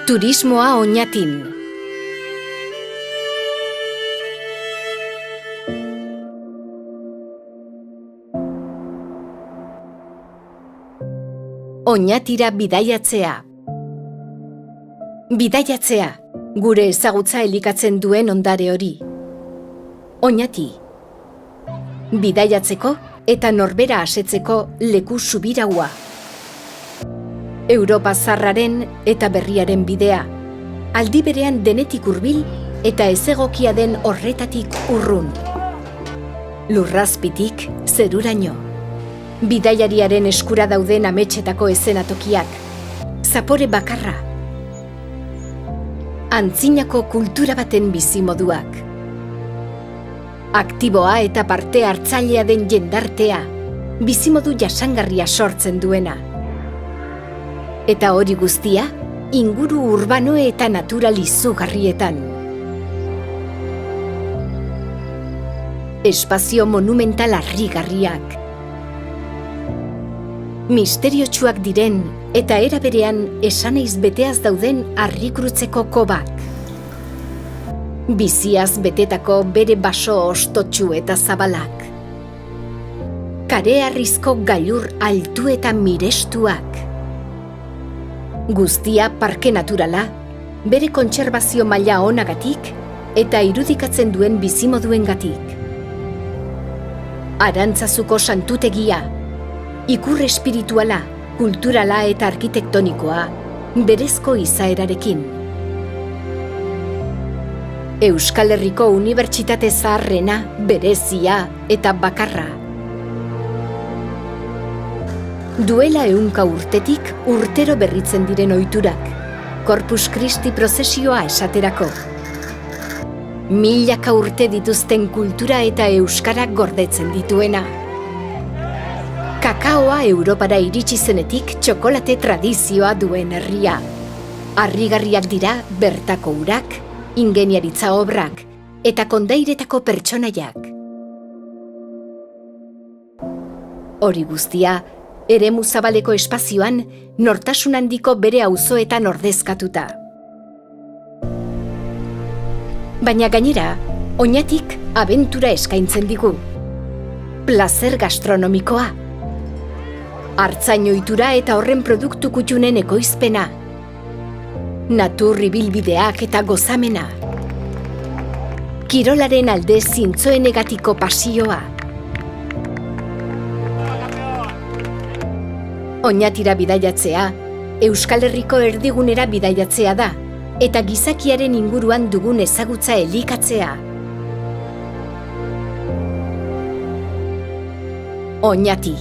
Turismoa Oñatin. Oñatira bidaiatzea. Bidaiatzea, gure ezagutza elikatzen duen ondare hori. Oñati. Bidaiatzeko eta norbera asetzeko leku subiraua. Europa zarraren eta berriaren bidea, aldi berean denetik hurbil eta ezegokia den horretatik urrun. Lurrazpitik zeruraino. Bidaiariaren eskura dauden ametsetako eszenatokiak, zapore bakarra. Antzinako kultura baten bizimoduak. Aktiboa eta parte hartzailea den jendartea, bizimodu jasangarria sortzen duena. Eta hori guztia, inguru urbano eta natural izugarrietan. Espazio monumental harrigarriak. Misteriotsuak diren eta era berean esaneiz beteaz dauden harrikrutzeko kobak. Biziaz betetako bere baso ostotsu eta zabalak. Kareharrizko gailur altu eta mirestuak. Guztia parke naturala, bere kontserbazio maila onagatik eta irudikatzen duen bizimoduengatik. Arantzazuko santutegia, ikur espirituala, kulturala eta arkitektonikoa, berezko izaerarekin. Euskal Herriko Unibertsitate Zaharrena, berezia eta bakarra. Duela 100 urtetik urtero berritzen diren ohiturak, Corpus Christi prozesioa esaterako. Milaka urte dituzten kultura eta euskara gordetzen dituena. Kakaoa Europara iritsi zenetik txokolate tradizioa duen herria. Harrigarriak dira bertako urak, ingeniaritza obrak eta kondairetako pertsonaiak. Hori guztia, eremu zabaleko espazioan, nortasun handiko bere auzoetan ordezkatuta. Baina gainera, Oñatik abentura eskaintzen digu. Plazer gastronomikoa. Artzain ohitura eta horren produktu kuttunen ekoizpena. Natur ibilbideak eta gozamena. Kirolaren alde zintzoenegatiko pasioa. Oñatira bidaiatzea, Euskal Herriko erdigunera bidaiatzea da, eta gizakiaren inguruan dugun ezagutza elikatzea. Oñati,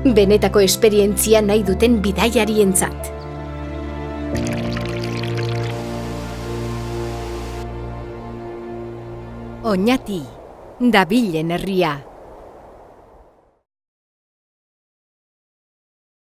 benetako esperientzia nahi duten bidaiarientzat. Oñati, dabilen herria.